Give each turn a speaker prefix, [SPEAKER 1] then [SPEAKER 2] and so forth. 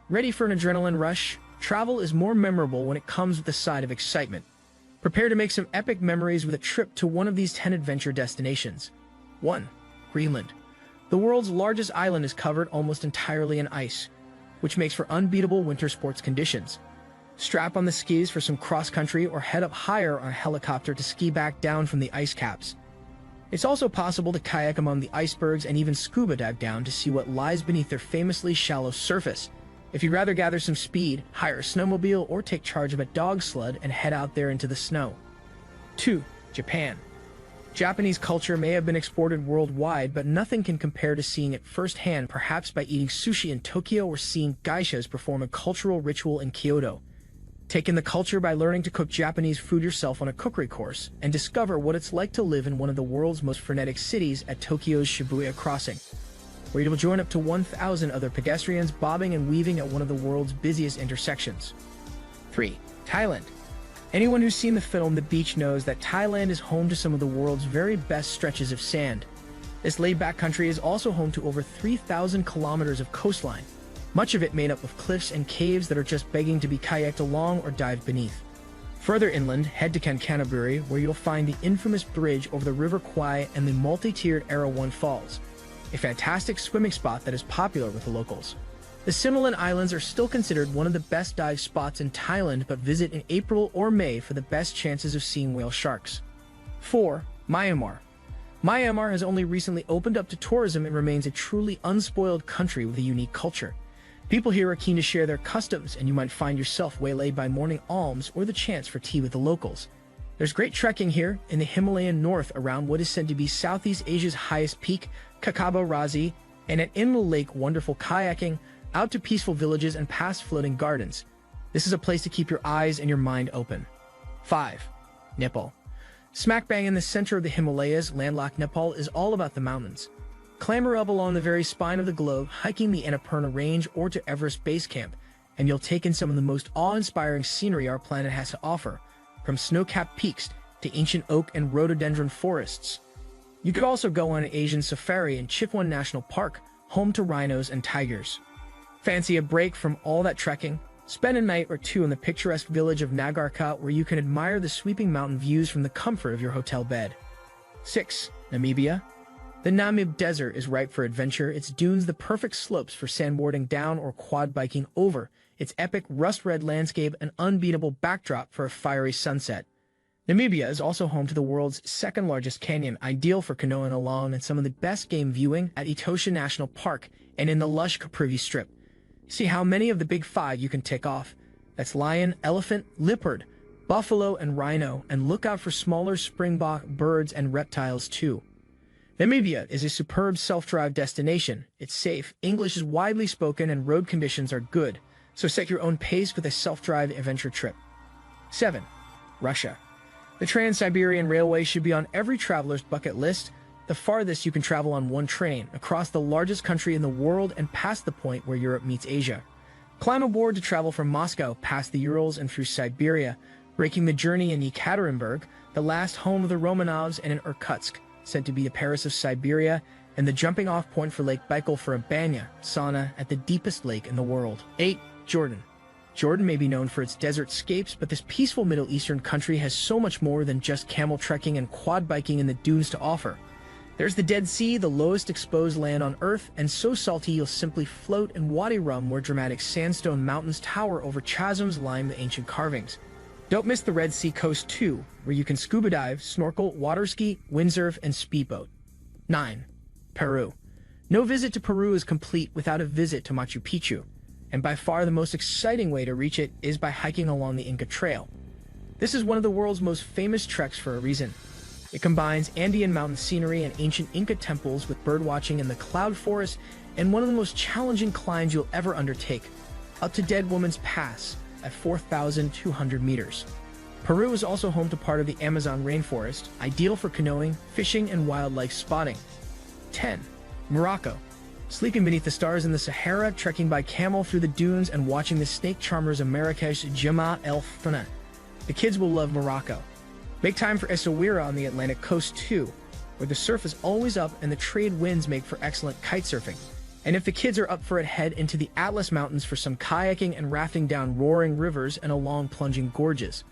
[SPEAKER 1] Ready for an adrenaline rush? Travel is more memorable when it comes with a side of excitement. Prepare to make some epic memories with a trip to one of these 10 adventure destinations. 1. Greenland. The world's largest island is covered almost entirely in ice, which makes for unbeatable winter sports conditions. Strap on the skis for some cross-country or head up higher on a helicopter to ski back down from the ice caps. It's also possible to kayak among the icebergs and even scuba dive down to see what lies beneath their famously shallow surface. If you'd rather gather some speed, hire a snowmobile or take charge of a dog sled and head out there into the snow. 2. Japan. Japanese culture may have been exported worldwide, but nothing can compare to seeing it firsthand, perhaps by eating sushi in Tokyo or seeing geishas perform a cultural ritual in Kyoto. Take in the culture by learning to cook Japanese food yourself on a cookery course, and discover what it's like to live in one of the world's most frenetic cities at Tokyo's Shibuya Crossing, where you will join up to 1,000 other pedestrians bobbing and weaving at one of the world's busiest intersections. 3. Thailand. Anyone who's seen the film The Beach knows that Thailand is home to some of the world's very best stretches of sand. This laid-back country is also home to over 3,000 kilometers of coastline, much of it made up of cliffs and caves that are just begging to be kayaked along or dived beneath. Further inland, head to Canterbury, where you'll find the infamous bridge over the River Kwai and the multi-tiered Erawan Falls, a fantastic swimming spot that is popular with the locals. The Similan Islands are still considered one of the best dive spots in Thailand, but visit in April or May for the best chances of seeing whale sharks. 4. Myanmar. Myanmar has only recently opened up to tourism and remains a truly unspoiled country with a unique culture. People here are keen to share their customs, and you might find yourself waylaid by morning alms or the chance for tea with the locals. There's great trekking here in the Himalayan north around what is said to be Southeast Asia's highest peak, Kakaba Razi, and at Inle Lake wonderful kayaking, out to peaceful villages and past floating gardens. This is a place to keep your eyes and your mind open. 5. Nepal. Smack bang in the center of the Himalayas, landlocked Nepal is all about the mountains. Clamber up along the very spine of the globe, hiking the Annapurna Range or to Everest Base Camp, and you'll take in some of the most awe-inspiring scenery our planet has to offer, from snow-capped peaks to ancient oak and rhododendron forests. You could also go on an Asian safari in Chitwan National Park, home to rhinos and tigers. Fancy a break from all that trekking? Spend a night or two in the picturesque village of Nagarkot, where you can admire the sweeping mountain views from the comfort of your hotel bed. 6. Namibia. The Namib Desert is ripe for adventure, its dunes the perfect slopes for sandboarding down or quad biking over, its epic rust-red landscape an unbeatable backdrop for a fiery sunset. Namibia is also home to the world's second-largest canyon, ideal for canoeing along, and some of the best game viewing at Etosha National Park and in the lush Caprivi Strip. See how many of the big 5 you can tick off. That's lion, elephant, leopard, buffalo, and rhino, and look out for smaller springbok birds and reptiles too. Namibia is a superb self-drive destination. It's safe, English is widely spoken, and road conditions are good, so set your own pace with a self-drive adventure trip. 7. Russia. The Trans-Siberian Railway should be on every traveler's bucket list, the farthest you can travel on one train, across the largest country in the world and past the point where Europe meets Asia. Climb aboard to travel from Moscow past the Urals and through Siberia, breaking the journey in Yekaterinburg, the last home of the Romanovs, and in Irkutsk, said to be the Paris of Siberia, and the jumping-off point for Lake Baikal for a banya, sauna, at the deepest lake in the world. 8. Jordan. Jordan may be known for its desert scapes, but this peaceful Middle Eastern country has so much more than just camel trekking and quad biking in the dunes to offer. There's the Dead Sea, the lowest exposed land on Earth, and so salty you'll simply float, in Wadi Rum, where dramatic sandstone mountains tower over chasms line the ancient carvings. Don't miss the Red Sea coast too, where you can scuba dive, snorkel, water ski, windsurf, and speedboat. 9. Peru. No visit to Peru is complete without a visit to Machu Picchu, and by far the most exciting way to reach it is by hiking along the Inca Trail. This is one of the world's most famous treks for a reason. It combines Andean mountain scenery and ancient Inca temples with birdwatching in the cloud forest, and one of the most challenging climbs you'll ever undertake, up to Dead Woman's Pass at 4,200 meters. Peru is also home to part of the Amazon rainforest, ideal for canoeing, fishing, and wildlife spotting. 10. Morocco. Sleeping beneath the stars in the Sahara, trekking by camel through the dunes, and watching the snake charmers of Marrakesh Jama El Fana. The kids will love Morocco. Make time for Essaouira on the Atlantic coast too, where the surf is always up and the trade winds make for excellent kite surfing. And if the kids are up for it, head into the Atlas Mountains for some kayaking and rafting down roaring rivers and along plunging gorges.